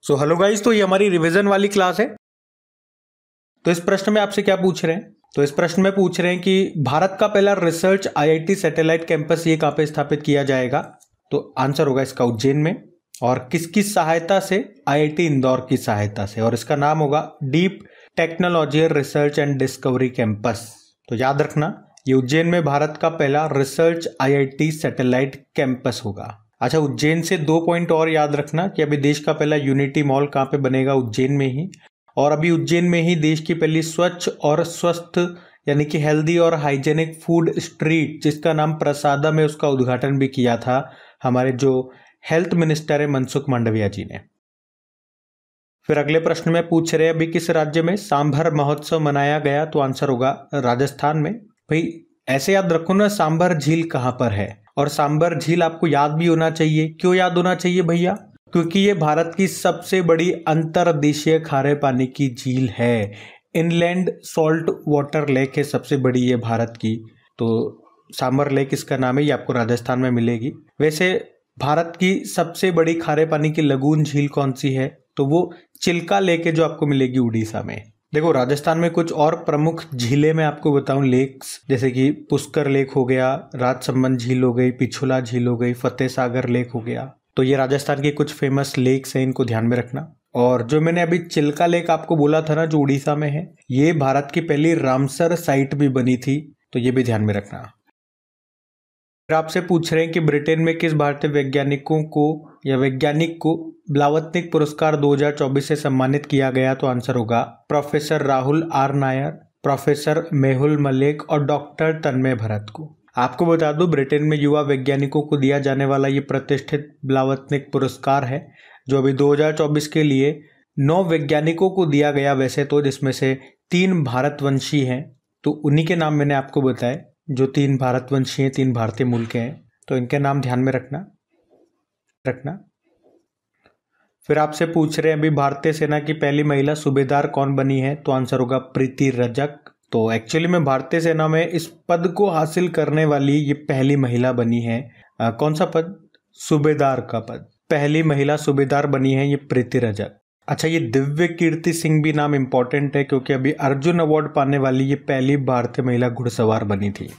So hello guys, तो ये हमारी रिवीजन वाली क्लास है। तो इस प्रश्न में आपसे क्या पूछ रहे हैं? तो इस प्रश्न में पूछ रहे हैं कि भारत का पहला रिसर्च आईआईटी सैटेलाइट कैंपस ये कहाँ पे स्थापित किया जाएगा? तो आंसर होगा इसका उज्जैन में। और किसकी सहायता से? आईआईटी इंदौर की सहायता से। और इसका नाम होगा deep technology research and discovery campus. तो याद रखना, ये उज्जैन में भारत का पहला रिसर्च आईआईटी सैटेलाइट कैंपस होगा। अच्छा, उज्जैन से 2 पॉइंट और याद रखना कि अभी देश का पहला यूनिटी मॉल कहाँ पे बनेगा? उज्जैन में ही। और अभी उज्जैन में ही देश की पहली स्वच्छ और स्वस्थ यानी कि हेल्दी और हाइजेनिक फूड स्ट्रीट, जिसका नाम प्रसादम है, उसका उद्घाटन भी किया था हमारे जो हेल्थ मिनिस्टर है मनसुख मांडविया जी ने। फिर अगले प्रश्न में पूछ रहे हैं अभी किस राज्य में सांभर महोत्सव मनाया गया? तो आंसर होगा राजस्थान में। भाई ऐसे याद रखो ना, सांभर झील कहाँ पर है? और सांभर झील आपको याद भी होना चाहिए। क्यों याद होना चाहिए भैया? क्योंकि ये भारत की सबसे बड़ी अंतर्देशीय खारे पानी की झील है। इनलैंड सॉल्ट वाटर लेक है सबसे बड़ी ये भारत की। तो सांभर लेक इसका नाम है, ये आपको राजस्थान में मिलेगी। वैसे भारत की सबसे बड़ी खारे पानी की लगून झील कौन सी है? तो वो चिल्का लेक है, जो आपको मिलेगी उड़ीसा में। देखो, राजस्थान में कुछ और प्रमुख झीलें मैं आपको बताऊं, लेक्स, जैसे कि पुष्कर लेक हो गया, राजसमंद झील हो गई, पिछोला झील हो गई, फतेह सागर लेक हो गया। तो ये राजस्थान की कुछ फेमस लेक्स हैं, इनको ध्यान में रखना। और जो मैंने अभी चिल्का लेक आपको बोला था ना, जो उड़ीसा में है, ये भारत की पहली रामसर साइट भी बनी थी, तो ये भी ध्यान में रखना। फिर आपसे पूछ रहे हैं कि ब्रिटेन में किस भारतीय वैज्ञानिकों को या वैज्ञानिक को ब्लावत्निक पुरस्कार 2024 से सम्मानित किया गया? तो आंसर होगा professor Rahul R Nair, professor Mehul Malik और डॉक्टर तन्मय भरत को। आपको बता दूं, ब्रिटेन में युवा वैज्ञानिकों को दिया जाने वाला ये प्रतिष्ठित ब्लावत्निक पुरस्कार है, जो अभी 2024 के लिए 9 वैज्ञानिकों को दिया गया वैसे तो, जिसमें से 3 भारतवंशी हैं। तो उन्हीं के नाम मैंने आपको बताए, जो 3 भारतवंशी हैं, 3 भारतीय मूल के हैं, तो इनके नाम ध्यान में रखना। फिर आपसे पूछ रहे हैं अभी भारतीय सेना की पहली महिला सूबेदार कौन बनी है? तो आंसर होगा प्रीति रजक। तो एक्चुअली में भारतीय सेना में इस पद को हासिल करने वाली ये पहली महिला बनी है। कौन सा पद? सूबेदार का पद। पहली महिला सूबेदार बनी है ये प्रीति रजक। अच्छा, ये दिव्य कीर्ति सिंह भी नाम इंपॉर्टेंट है, क्योंकि अभी अर्जुन अवार्ड पाने वाली ये पहली भारतीय महिला घुड़सवार बनी थी।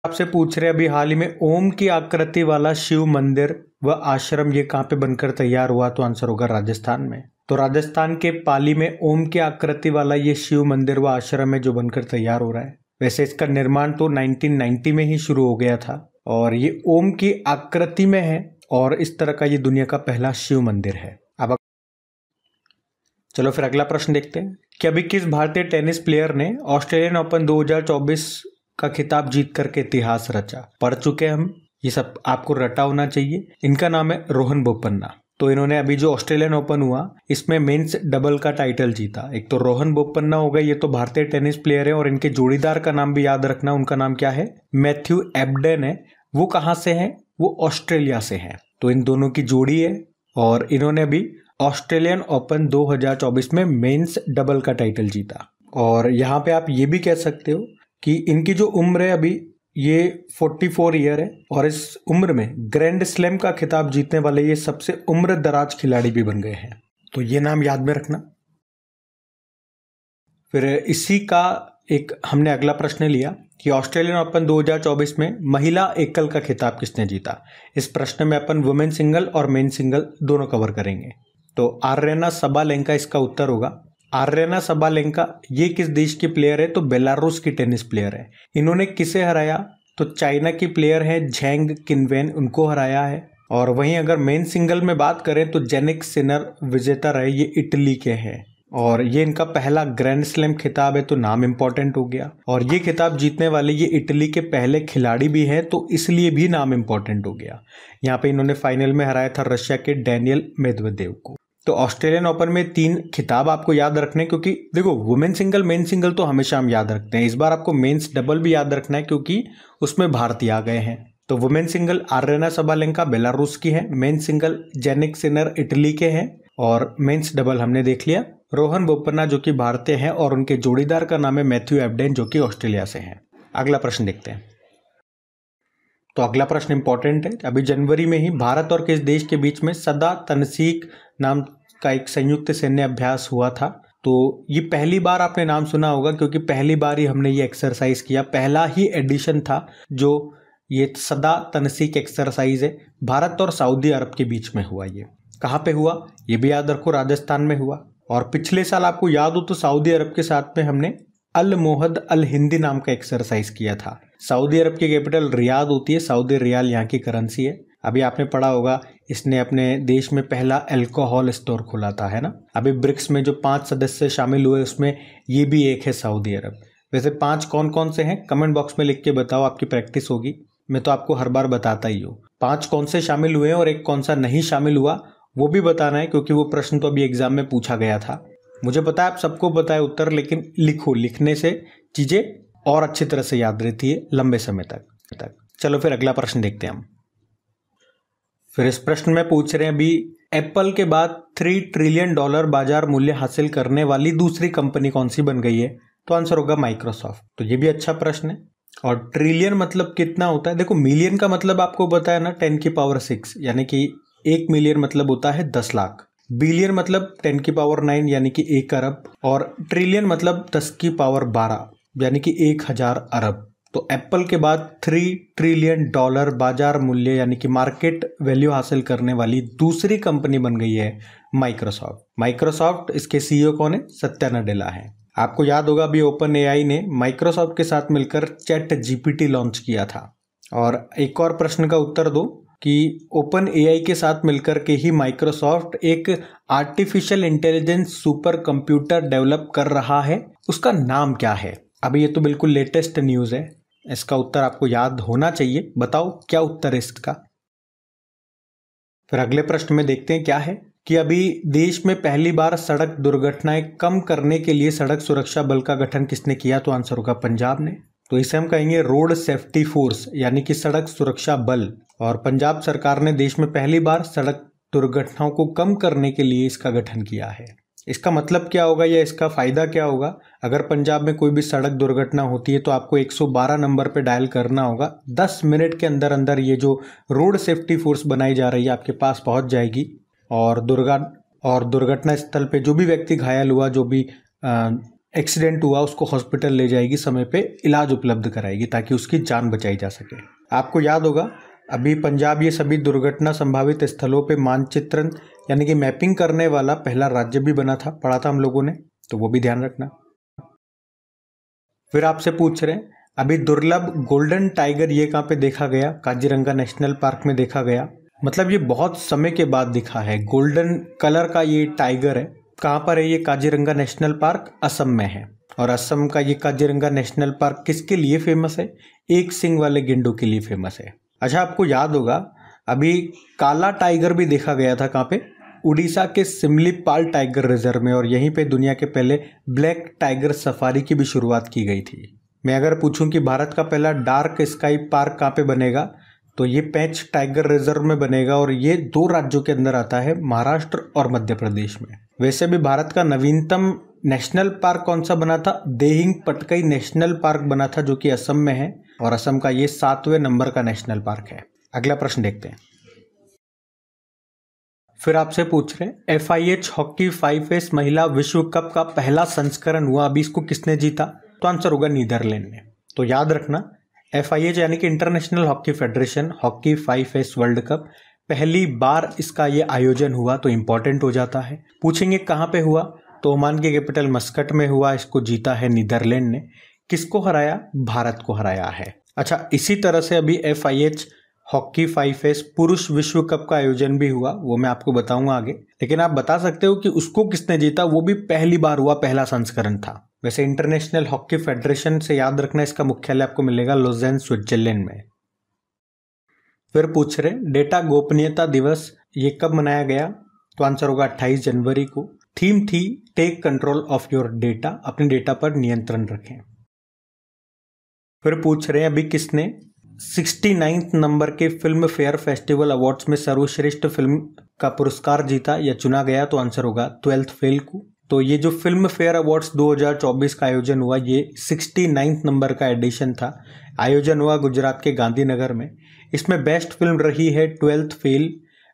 आपसे पूछ रहे अभी हाल ही में ओम की आकृति वाला शिव मंदिर व आश्रम ये कहाँ पे बनकर तैयार हुआ? तो आंसर होगा राजस्थान में। तो राजस्थान के पाली में ओम की आकृति वाला ये शिव मंदिर व आश्रम है, जो बनकर तैयार हो रहा है। वैसे इसका निर्माण तो 1990 में ही शुरू हो गया था, और ये ओम की आकृति में है, और इस तरह का ये दुनिया का पहला शिव मंदिर है। अब चलो फिर अगला प्रश्न देखते हैं कि अभी किस भारतीय टेनिस प्लेयर ने ऑस्ट्रेलियन ओपन 2024 का खिताब जीत करके इतिहास रचा? पढ़ चुके हम, ये सब आपको रटा होना चाहिए। इनका नाम है रोहन बोपन्ना। तो इन्होंने अभी जो ऑस्ट्रेलियन ओपन हुआ, इसमें मेंस डबल का टाइटल जीता। एक तो रोहन बोपन्ना हो गए, ये तो भारतीय टेनिस प्लेयर है, और इनके जोड़ीदार का नाम भी याद रखना। उनका नाम क्या है? मैथ्यू एबडेन है। वो कहाँ से है? वो ऑस्ट्रेलिया से है। तो इन दोनों की जोड़ी है, और इन्होंने अभी ऑस्ट्रेलियन ओपन 2024 में मेंस डबल का टाइटल जीता। और यहाँ पे आप ये भी कह सकते हो कि इनकी जो उम्र है अभी, ये 44 ईयर है, और इस उम्र में ग्रैंड स्लैम का खिताब जीतने वाले ये सबसे उम्र दराज खिलाड़ी भी बन गए हैं। तो ये नाम याद में रखना। फिर इसी का एक हमने अगला प्रश्न लिया कि ऑस्ट्रेलियन ओपन 2024 में महिला एकल का खिताब किसने जीता? इस प्रश्न में अपन वुमेन सिंगल और मेन सिंगल दोनों कवर करेंगे। तो आर्यना सबालेंका इसका उत्तर होगा। आर्यना सबालेंका ये किस देश की प्लेयर है? तो बेलारूस की टेनिस प्लेयर है। इन्होंने किसे हराया? तो चाइना की प्लेयर है झैंग किनवेन, उनको हराया है। और वहीं अगर मेन सिंगल में बात करें तो जेनिक सिनर विजेता रहे, ये इटली के हैं, और ये इनका पहला ग्रैंड स्लैम खिताब है, तो नाम इंपॉर्टेंट हो गया। और ये खिताब जीतने वाले ये इटली के पहले खिलाड़ी भी हैं, तो इसलिए भी नाम इंपॉर्टेंट हो गया। यहाँ पे इन्होंने फाइनल में हराया था रशिया के डैनियल मेदवेदेव को। तो ऑस्ट्रेलियन ओपन में 3 खिताब आपको याद रखने, क्योंकि देखो वुमेन सिंगल मेन सिंगल तो हमेशा हम याद रखते हैं, इस बार आपको मेंस डबल भी याद रखना है, क्योंकि उसमें भारतीय आ गए हैं। तो women single Aryana Sabalenka Belarus की है, men single Jannik Sinner Italy के हैं, और मेंस डबल हमने देख लिया रोहन बोपन्ना जो कि भारतीय हैं, और उनके जोड़ीदार का नाम है मैथ्यू एबडेन जो कि ऑस्ट्रेलिया से हैं। अगला प्रश्न देखते हैं। तो अगला प्रश्न इंपॉर्टेंट है। अभी जनवरी में ही भारत और किस देश के बीच में सदा तनसीक नाम का एक संयुक्त सैन्य अभ्यास हुआ था। तो ये पहली बार आपने नाम सुना होगा क्योंकि पहली बार ही हमने ये एक्सरसाइज किया, पहला ही एडिशन था जो ये सदा तनसीक एक्सरसाइज है। भारत और सऊदी अरब के बीच में हुआ। ये कहाँ पे हुआ ये भी याद रखो, राजस्थान में हुआ। और पिछले साल आपको याद हो तो सऊदी अरब के साथ में हमने अल मोहद अल हिंदी नाम का एक्सरसाइज किया था। सऊदी अरब की कैपिटल रियाद होती है, सऊदी रियाल यहाँ की करेंसी है। अभी आपने पढ़ा होगा इसने अपने देश में पहला अल्कोहल स्टोर खोला था, है ना। अभी ब्रिक्स में जो 5 सदस्य शामिल हुए उसमें ये भी एक है सऊदी अरब। वैसे 5 कौन कौन से हैं कमेंट बॉक्स में लिख के बताओ, आपकी प्रैक्टिस होगी। मैं तो आपको हर बार बताता ही हूँ। 5 कौन से शामिल हुए और एक कौन सा नहीं शामिल हुआ वो भी बताना है, क्योंकि वो प्रश्न तो अभी एग्जाम में पूछा गया था। मुझे पता है आप सबको पता है उत्तर, लेकिन लिखो, लिखने से चीजें और अच्छी तरह से याद रहती है लंबे समय तक। चलो फिर अगला प्रश्न देखते हैं हम। फिर इस प्रश्न में पूछ रहे हैं अभी एप्पल के बाद $3 ट्रिलियन बाजार मूल्य हासिल करने वाली दूसरी कंपनी कौन सी बन गई है? तो आंसर होगा माइक्रोसॉफ्ट। तो ये भी अच्छा प्रश्न है। और ट्रिलियन मतलब कितना होता है? देखो मिलियन का मतलब आपको पता है ना, 10⁶, यानी कि 1 मिलियन मतलब होता है 10 लाख। बिलियन मतलब 10⁹ यानी कि 1 अरब। और ट्रिलियन मतलब 10⁻12 यानी कि 1000 अरब। तो एप्पल के बाद $3 ट्रिलियन बाजार मूल्य यानी कि मार्केट वैल्यू हासिल करने वाली दूसरी कंपनी बन गई है माइक्रोसॉफ्ट। इसके सीईओ कौन है? सत्या नडेला है। आपको याद होगा अभी ओपन एआई ने माइक्रोसॉफ्ट के साथ मिलकर चैट जीपीटी लॉन्च किया था। और एक और प्रश्न का उत्तर दो कि ओपन एआई के साथ मिलकर के ही माइक्रोसॉफ्ट एक artificial intelligence super computer develop कर रहा है, उसका नाम क्या है? अभी ये तो बिल्कुल लेटेस्ट न्यूज़ है, इसका उत्तर आपको याद होना चाहिए। बताओ क्या उत्तर है इसका। फिर अगले प्रश्न में देखते हैं क्या है कि अभी देश में पहली बार सड़क दुर्घटनाएं कम करने के लिए सड़क सुरक्षा बल का गठन किसने किया? तो आंसर होगा पंजाब ने। तो इसे हम कहेंगे रोड सेफ्टी फोर्स यानी कि सड़क सुरक्षा बल। और पंजाब सरकार ने देश में पहली बार सड़क दुर्घटनाओं को कम करने के लिए इसका गठन किया है। इसका मतलब क्या होगा या इसका फायदा क्या होगा? अगर पंजाब में कोई भी सड़क दुर्घटना होती है तो आपको 112 नंबर पे डायल करना होगा। 10 मिनट के अंदर अंदर ये जो रोड सेफ्टी फोर्स बनाई जा रही है आपके पास पहुंच जाएगी और दुर्घटना स्थल पे जो भी व्यक्ति घायल हुआ, जो भी एक्सीडेंट हुआ, उसको हॉस्पिटल ले जाएगी, समय पे इलाज उपलब्ध कराएगी ताकि उसकी जान बचाई जा सके। आपको याद होगा अभी पंजाब ये सभी दुर्घटना संभावित स्थलों पे मानचित्रण यानी कि मैपिंग करने वाला पहला राज्य भी बना था, पढ़ा था हम लोगों ने, तो वो भी ध्यान रखना। फिर आपसे पूछ रहे हैं अभी दुर्लभ गोल्डन टाइगर ये कहाँ पे देखा गया? काजीरंगा नेशनल पार्क में देखा गया। मतलब ये बहुत समय के बाद दिखा है। गोल्डन कलर का ये टाइगर है। कहाँ पर है ये? काजीरंगा नेशनल पार्क असम में है। और असम का ये काजीरंगा नेशनल पार्क किसके लिए फेमस है? एक सींग वाले गेंडों के लिए फेमस है। अच्छा, आपको याद होगा अभी काला टाइगर भी देखा गया था। कहाँ पे? उड़ीसा के सिमलीपाल टाइगर रिजर्व में। और यहीं पे दुनिया के पहले ब्लैक टाइगर सफारी की भी शुरुआत की गई थी। मैं अगर पूछूं कि भारत का पहला डार्क स्काई पार्क कहाँ पे बनेगा, तो ये पेंच टाइगर रिजर्व में बनेगा। और ये 2 राज्यों के अंदर आता है, महाराष्ट्र और मध्य प्रदेश में। वैसे भी भारत का नवीनतम नेशनल पार्क कौन सा बना था? देहिंग पटकई नेशनल पार्क बना था, जो कि असम में है। और असम का ये 7वें नंबर का नेशनल पार्क है। अगला प्रश्न देखते हैं। फिर आपसे पूछ रहे हैं FIH हॉकी 5S महिला विश्व कप का पहला संस्करण हुआ, अभी इसको किसने जीता? तो आंसर होगा नीदरलैंड ने। तो याद रखना FIH यानी कि international hockey federation hockey 5S world cup, पहली बार इसका ये आयोजन हुआ तो इंपॉर्टेंट हो जाता है। पूछेंगे कहाँ पे हुआ? तो ओमान की कैपिटल मस्कट में हुआ। इसको जीता है नीदरलैंड ने। किसको हराया? भारत को हराया है। अच्छा, इसी तरह से अभी FIH हॉकी 5S पुरुष विश्व कप का आयोजन भी हुआ, वो मैं आपको बताऊंगा आगे। लेकिन आप बता सकते हो कि उसको किसने जीता? वो भी पहली बार हुआ, पहला संस्करण था। वैसे इंटरनेशनल हॉकी फेडरेशन से याद रखना, इसका मुख्यालय आपको मिलेगा लॉज़ेन स्विट्जरलैंड में। फिर पूछ रहे डेटा गोपनीयता दिवस ये कब मनाया गया? तो आंसर होगा 28 जनवरी को। थीम थी take control of your data, अपने डेटा पर नियंत्रण रखें। फिर पूछ रहे हैं अभी किसने 69 नंबर के फिल्म फेयर फेस्टिवल अवार्ड्स में सर्वश्रेष्ठ फिल्म का पुरस्कार जीता या चुना गया? तो आंसर होगा 12th फेल को। तो ये जो फिल्म फेयर अवार्ड्स 2024 का आयोजन हुआ, ये 69 नंबर का एडिशन था। आयोजन हुआ गुजरात के गांधीनगर में। इसमें बेस्ट फिल्म रही है 12th फेल।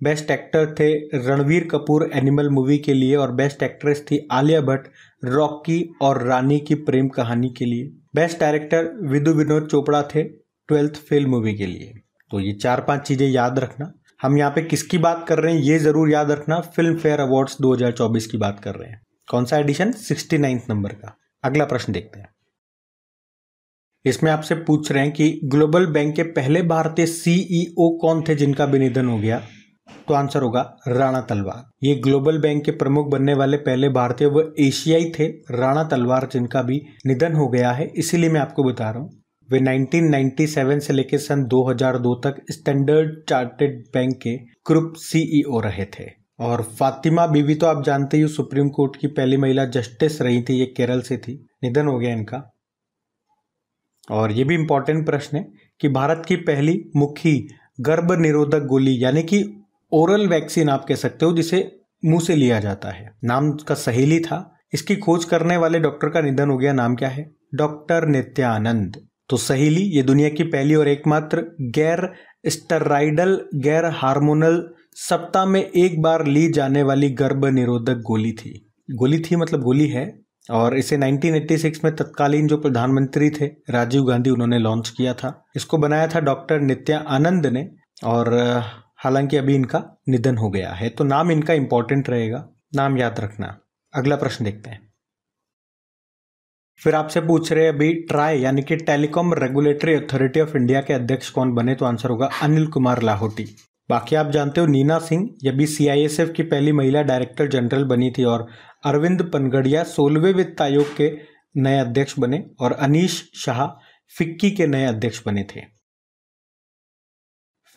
बेस्ट एक्टर थे रणवीर कपूर एनिमल मूवी के लिए, और बेस्ट एक्ट्रेस थी आलिया भट्ट रॉकी और रानी की प्रेम कहानी के लिए। बेस्ट डायरेक्टर विदु विनोद चोपड़ा थे 12th फेल मूवी के लिए। तो ये 4-5 चीजें याद रखना। हम यहाँ पे किसकी बात कर रहे हैं ये जरूर याद रखना, फिल्म फेयर अवार्ड्स 2024 की बात कर रहे हैं। कौन सा एडिशन? 69 नंबर का। अगला प्रश्न देखते हैं। इसमें आपसे पूछ रहे हैं कि ग्लोबल बैंक के पहले भारतीय सीईओ कौन थे जिनका भी निधन हो गया? तो आंसर होगा राणा तलवार। ये ग्लोबल बैंक के प्रमुख बनने वाले पहले भारतीय व एशियाई थे राणा तलवार, जिनका भी निधन हो गया है। इसीलिए मैं आपको बता रहा हूँ वे 1997 से लेकर सन 2002 तक स्टैंडर्ड चार्टर्ड बैंक के ग्रुप सीईओ रहे थे। और फातिमा बीवी तो आप जानते ही सुप्रीम कोर्ट की पहली महिला जस्टिस रही थी, ये केरल से थी, निधन हो गया इनका। और ये भी इंपॉर्टेंट प्रश्न है कि भारत की पहली मुखी गर्भ निरोधक गोली यानी कि ओरल वैक्सीन आप कह सकते हो जिसे मुंह से लिया जाता है, नाम का सहेली था। इसकी खोज करने वाले डॉक्टर का निधन हो गया। नाम क्या है? डॉक्टर नित्यानंद। तो सहेली ये दुनिया की पहली और एकमात्र गैर स्टेरॉइडल गैर हार्मोनल सप्ताह में एक बार ली जाने वाली गर्भ निरोधक गोली थी। गोली थी मतलब गोली है। और इसे 1986 में तत्कालीन जो प्रधानमंत्री थे राजीव गांधी, उन्होंने लॉन्च किया था। इसको बनाया था डॉक्टर नित्यानंद ने, और हालांकि अभी इनका निधन हो गया है। तो नाम इनका इंपॉर्टेंट रहेगा, नाम याद रखना। अगला प्रश्न देखते हैं। फिर आपसे पूछ रहे हैं अभी ट्राई यानी कि telecom regulatory authority of India के अध्यक्ष कौन बने? तो आंसर होगा अनिल कुमार लाहोटी। बाकी आप जानते हो नीना सिंह ये भी सीआईएसएफ की पहली महिला डायरेक्टर जनरल बनी थी, और अरविंद पनगड़िया 16वें वित्त आयोग के नए अध्यक्ष बने, और अनीश शाह फिक्की के नए अध्यक्ष बने थे।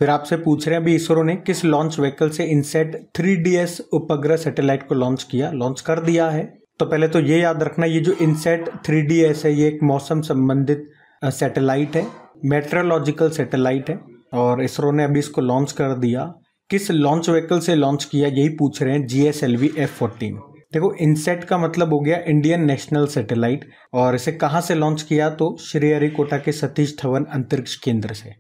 फिर आपसे पूछ रहे हैं अभी इसरो ने किस लॉन्च व्हीकल से इनसेट 3DS उपग्रह सैटेलाइट को लॉन्च किया? लॉन्च कर दिया है। तो पहले तो ये याद रखना, ये जो इनसेट 3DS है ये एक मौसम संबंधित सैटेलाइट है, मेट्रोलॉजिकल सैटेलाइट है, और इसरो ने अभी इसको लॉन्च कर दिया। किस लॉन्च व्हीकल से लॉन्च किया यही पूछ रहे हैं, GSLV F-14। देखो इनसेट का मतलब हो गया इंडियन नेशनल सैटेलाइट, और इसे कहाँ से लॉन्च किया? तो श्रीहरिकोटा के सतीश धवन अंतरिक्ष केंद्र से।